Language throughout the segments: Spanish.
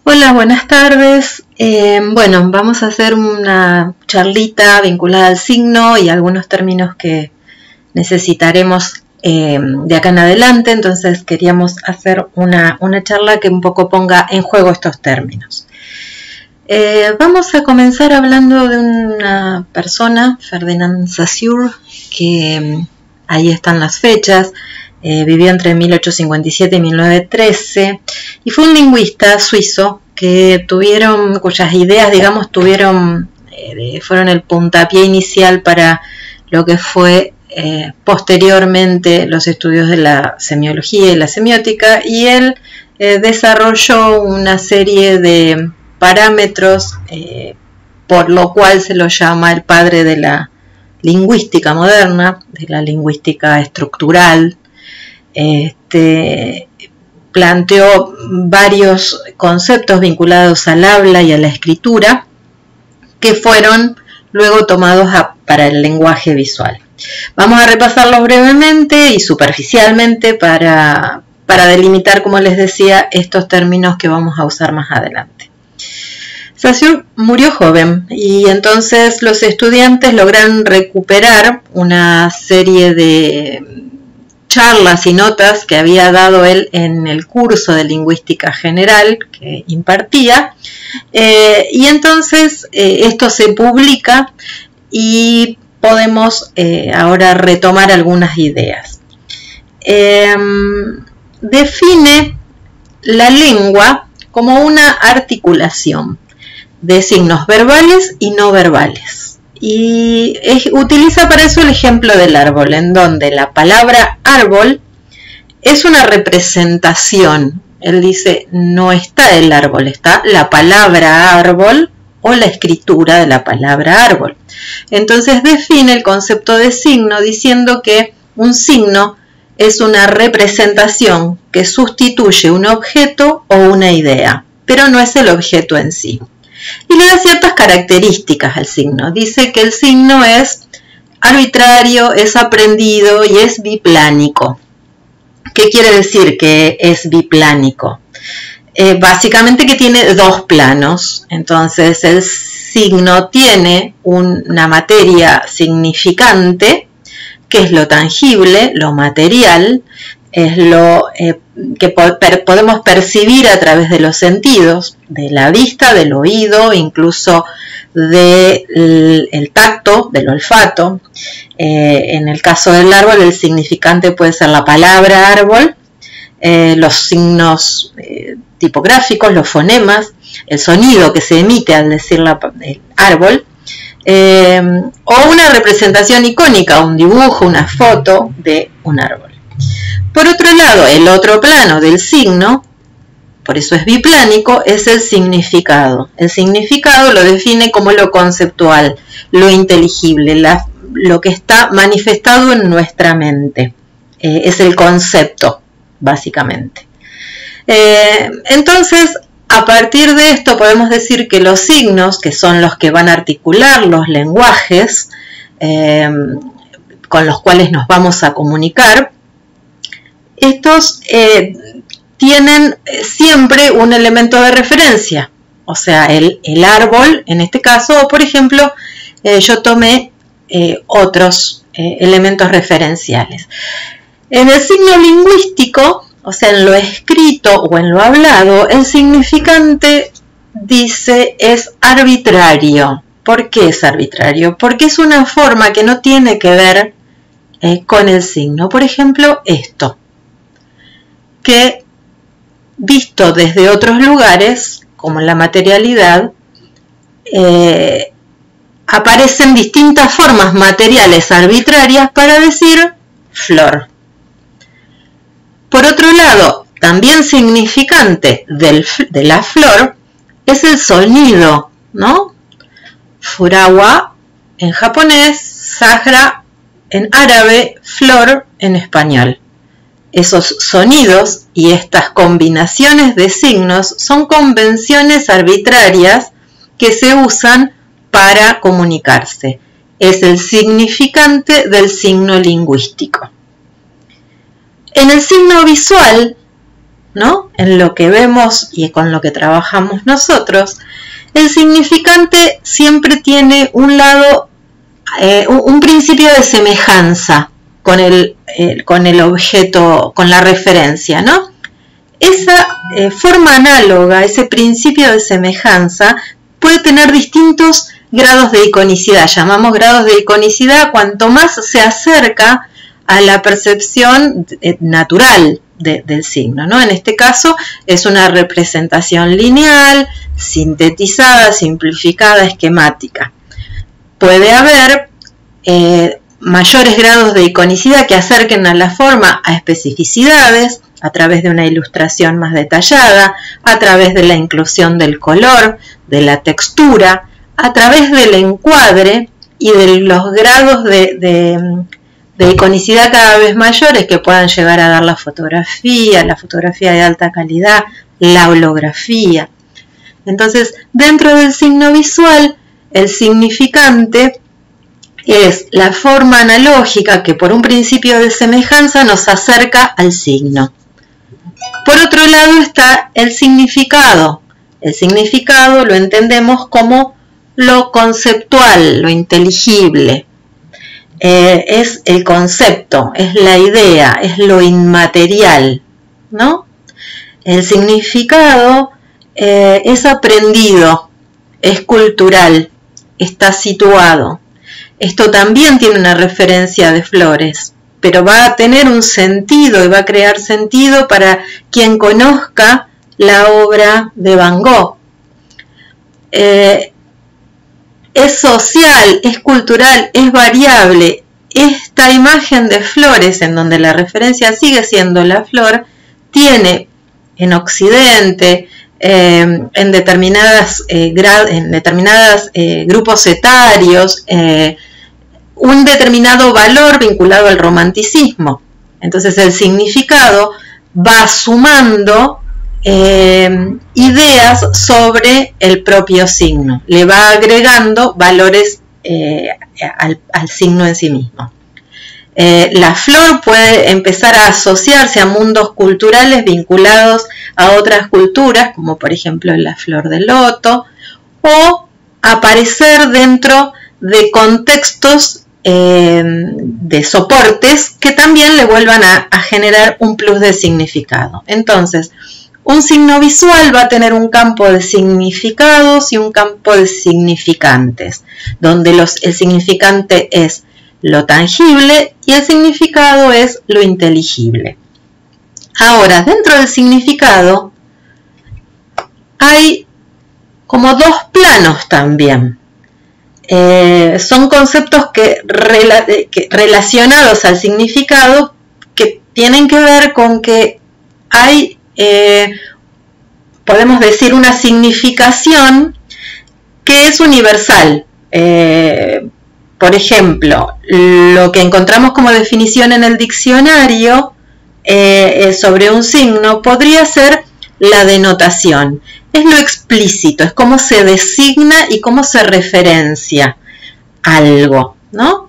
Hola, buenas tardes. Bueno, vamos a hacer una charlita vinculada al signo y algunos términos que necesitaremos de acá en adelante. Entonces queríamos hacer una charla que un poco ponga en juego estos términos. Vamos a comenzar hablando de una persona, Ferdinand Saussure, que ahí están las fechas. Vivió entre 1857 y 1913 y fue un lingüista suizo cuyas ideas, digamos, fueron el puntapié inicial para lo que fue posteriormente los estudios de la semiología y la semiótica, y él desarrolló una serie de parámetros por lo cual se lo llama el padre de la lingüística moderna, de la lingüística estructural. Planteó varios conceptos vinculados al habla y a la escritura que fueron luego tomados para el lenguaje visual. Vamos a repasarlos brevemente y superficialmente para delimitar, como les decía, estos términos que vamos a usar más adelante. Saussure murió joven y entonces los estudiantes lograron recuperar una serie de charlas y notas que había dado él en el curso de lingüística general que impartía, y entonces esto se publica y podemos ahora retomar algunas ideas. Define la lengua como una articulación de signos verbales y no verbales. Y utiliza para eso el ejemplo del árbol, en donde la palabra árbol es una representación. Él dice, no está el árbol, está la palabra árbol o la escritura de la palabra árbol. Entonces define el concepto de signo diciendo que un signo es una representación que sustituye un objeto o una idea, pero no es el objeto en sí. Y le da ciertas características al signo. Dice que el signo es arbitrario, es aprendido y es biplánico. ¿Qué quiere decir que es biplánico? Básicamente que tiene dos planos. Entonces el signo tiene una materia significante, que es lo tangible, lo material, es lo que podemos percibir a través de los sentidos, de la vista, del oído, incluso del tacto, del olfato. En el caso del árbol, el significante puede ser la palabra árbol, los signos tipográficos, los fonemas, el sonido que se emite al decir el árbol, o una representación icónica, un dibujo, una foto de un árbol. Por otro lado, el otro plano del signo, por eso es biplánico, es el significado. El significado lo define como lo conceptual, lo inteligible, lo que está manifestado en nuestra mente. Es el concepto, básicamente. Entonces, a partir de esto podemos decir que los signos, que son los que van a articular los lenguajes con los cuales nos vamos a comunicar, estos tienen siempre un elemento de referencia, o sea, el árbol en este caso, o por ejemplo, yo tomé otros elementos referenciales. En el signo lingüístico, o sea, en lo escrito o en lo hablado, el significante dice es arbitrario. ¿Por qué es arbitrario? Porque es una forma que no tiene que ver con el signo. Por ejemplo, esto, que visto desde otros lugares, como la materialidad, aparecen distintas formas materiales arbitrarias para decir flor. Por otro lado, también significante de la flor es el sonido, ¿no? Furawa en japonés, sajra en árabe, flor en español. Esos sonidos y estas combinaciones de signos son convenciones arbitrarias que se usan para comunicarse. Es el significante del signo lingüístico. En el signo visual ¿no? En lo que vemos y con lo que trabajamos nosotros, el significante siempre tiene un lado, un principio de semejanza con el objeto, con la referencia, ¿no? Esa forma análoga, ese principio de semejanza, puede tener distintos grados de iconicidad. Llamamos grados de iconicidad cuanto más se acerca a la percepción natural del signo, ¿no? En este caso es una representación lineal, sintetizada, simplificada, esquemática. Puede haber mayores grados de iconicidad que acerquen a la forma a especificidades a través de una ilustración más detallada, a través de la inclusión del color, de la textura, a través del encuadre y de los grados de iconicidad cada vez mayores que puedan llegar a dar la fotografía de alta calidad, la holografía. Entonces, dentro del signo visual, el significante es la forma analógica que por un principio de semejanza nos acerca al signo. Por otro lado está el significado. El significado lo entendemos como lo conceptual, lo inteligible. Es el concepto, es la idea, es lo inmaterial, ¿no? El significado es aprendido, es cultural, está situado. Esto también tiene una referencia de Flores, pero va a tener un sentido y va a crear sentido para quien conozca la obra de Van Gogh. Es social, es cultural, es variable. Esta imagen de Flores, en donde la referencia sigue siendo la flor, tiene en Occidente, en determinados grupos etarios, un determinado valor vinculado al romanticismo. Entonces el significado va sumando ideas sobre el propio signo, le va agregando valores al signo en sí mismo. La flor puede empezar a asociarse a mundos culturales vinculados a otras culturas, como por ejemplo la flor de loto, o aparecer dentro de contextos de soportes que también le vuelvan a generar un plus de significado. Entonces, un signo visual va a tener un campo de significados y un campo de significantes, donde el significante es lo tangible y el significado es lo inteligible. Ahora, dentro del significado hay como dos planos también. Son conceptos relacionados al significado que tienen que ver con que hay, podemos decir, una significación que es universal. Por ejemplo, lo que encontramos como definición en el diccionario sobre un signo podría ser la denotación. Es lo explícito, es cómo se designa y cómo se referencia algo, ¿no?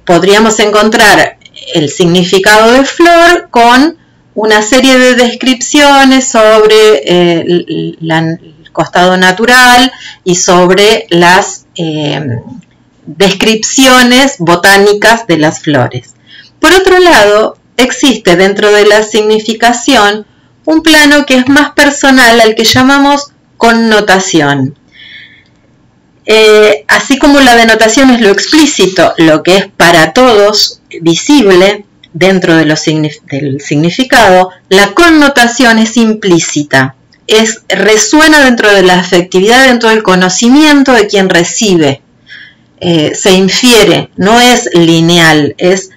Podríamos encontrar el significado de flor con una serie de descripciones sobre el costado natural y sobre las descripciones botánicas de las flores. Por otro lado, existe dentro de la significación un plano que es más personal, al que llamamos connotación. Así como la denotación es lo explícito, lo que es para todos visible dentro de del significado, la connotación es implícita, resuena dentro de la afectividad, dentro del conocimiento de quien recibe. Se infiere, no es lineal, es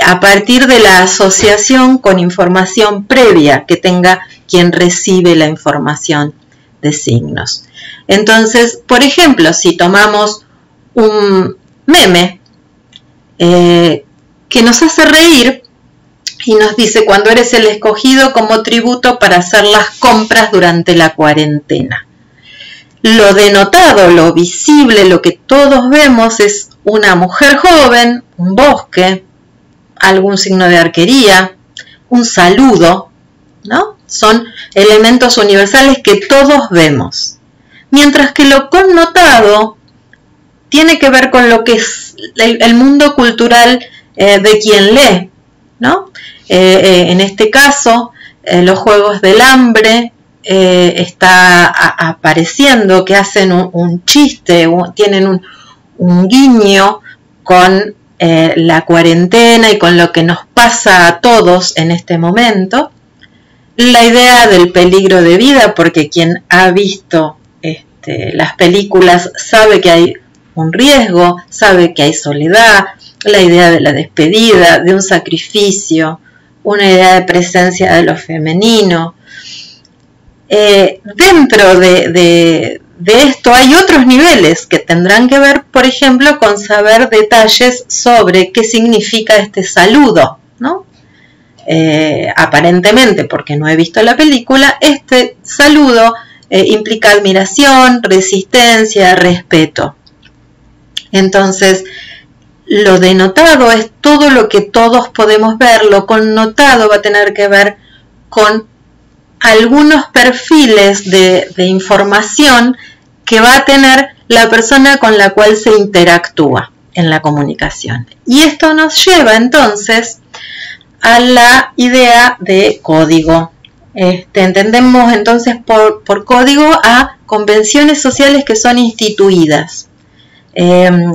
a partir de la asociación con información previa que tenga quien recibe la información de signos. Entonces, por ejemplo, si tomamos un meme que nos hace reír y nos dice: cuando eres el escogido como tributo para hacer las compras durante la cuarentena. Lo denotado, lo visible, lo que todos vemos es una mujer joven, un bosque, algún signo de arquería, un saludo, ¿no? Son elementos universales que todos vemos. Mientras que lo connotado tiene que ver con lo que es el mundo cultural de quien lee, ¿no? En este caso, los Juegos del Hambre está apareciendo que hacen un chiste, tienen un guiño con la cuarentena y con lo que nos pasa a todos en este momento. La idea del peligro de vida, porque quien ha visto las películas sabe que hay un riesgo, sabe que hay soledad, la idea de la despedida, de un sacrificio, una idea de presencia de lo femenino. Dentro de esto hay otros niveles que tendrán que ver, por ejemplo, con saber detalles sobre qué significa este saludo, ¿no? Aparentemente, porque no he visto la película, este saludo implica admiración, resistencia, respeto. Entonces, lo denotado es todo lo que todos podemos ver, lo connotado va a tener que ver con algunos perfiles de información que va a tener la persona con la cual se interactúa en la comunicación. Y esto nos lleva entonces a la idea de código. Entendemos entonces por código a convenciones sociales que son instituidas.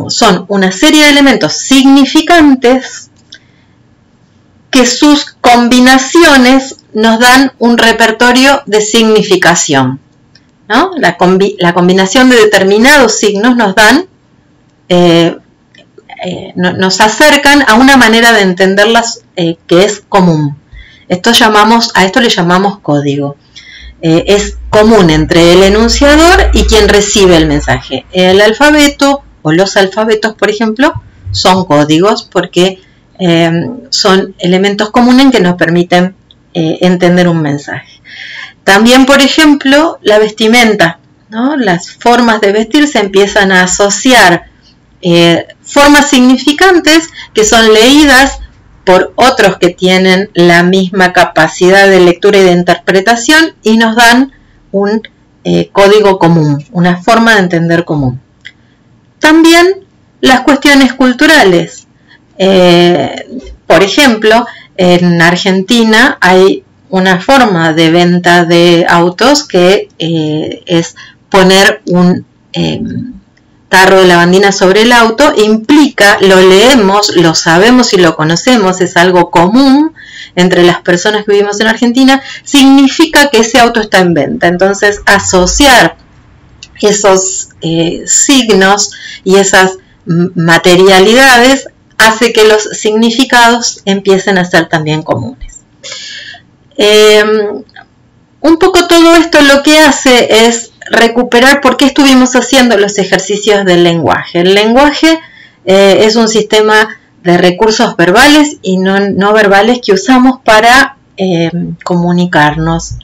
Son una serie de elementos significantes que sus combinaciones nos dan un repertorio de significación, ¿no? La combinación de determinados signos nos dan, nos acercan a una manera de entenderlas que es común. A esto le llamamos código. Es común entre el enunciador y quien recibe el mensaje. El alfabeto o los alfabetos, por ejemplo, son códigos porque son elementos comunes que nos permiten entender un mensaje. También, por ejemplo, la vestimenta, ¿no? Las formas de vestir se empiezan a asociar formas significantes que son leídas por otros que tienen la misma capacidad de lectura y de interpretación y nos dan un código común, una forma de entender común. También las cuestiones culturales. Por ejemplo, en Argentina hay una forma de venta de autos que es poner un tarro de lavandina sobre el auto. Implica, lo leemos, lo sabemos y lo conocemos, es algo común entre las personas que vivimos en Argentina, significa que ese auto está en venta. Entonces, asociar esos signos y esas materialidades hace que los significados empiecen a ser también comunes. Un poco todo esto lo que hace es recuperar por qué estuvimos haciendo los ejercicios del lenguaje. El lenguaje es un sistema de recursos verbales y no verbales que usamos para comunicarnos.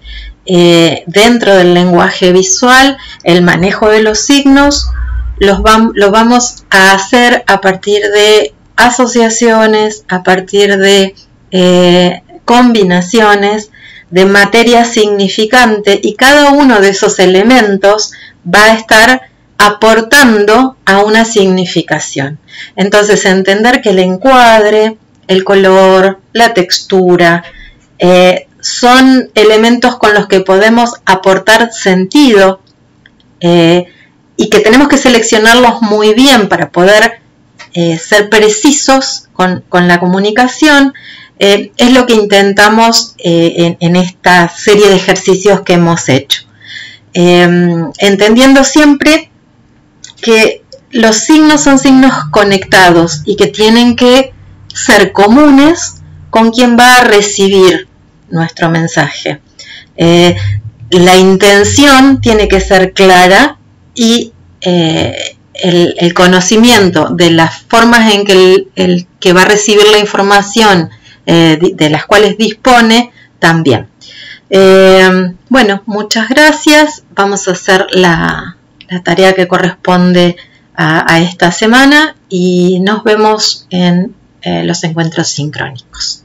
Dentro del lenguaje visual, el manejo de los signos lo vamos a hacer a partir de asociaciones, a partir de combinaciones de materia significante, y cada uno de esos elementos va a estar aportando a una significación. Entonces, entender que el encuadre, el color, la textura, son elementos con los que podemos aportar sentido y que tenemos que seleccionarlos muy bien para poder ser precisos con la comunicación. Es lo que intentamos en esta serie de ejercicios que hemos hecho. Entendiendo siempre que los signos son signos conectados y que tienen que ser comunes con quien va a recibir nuestro mensaje. La intención tiene que ser clara y el conocimiento de las formas en que el que va a recibir la información de las cuales dispone también. Bueno, muchas gracias. Vamos a hacer la tarea que corresponde a esta semana y nos vemos en los encuentros sincrónicos.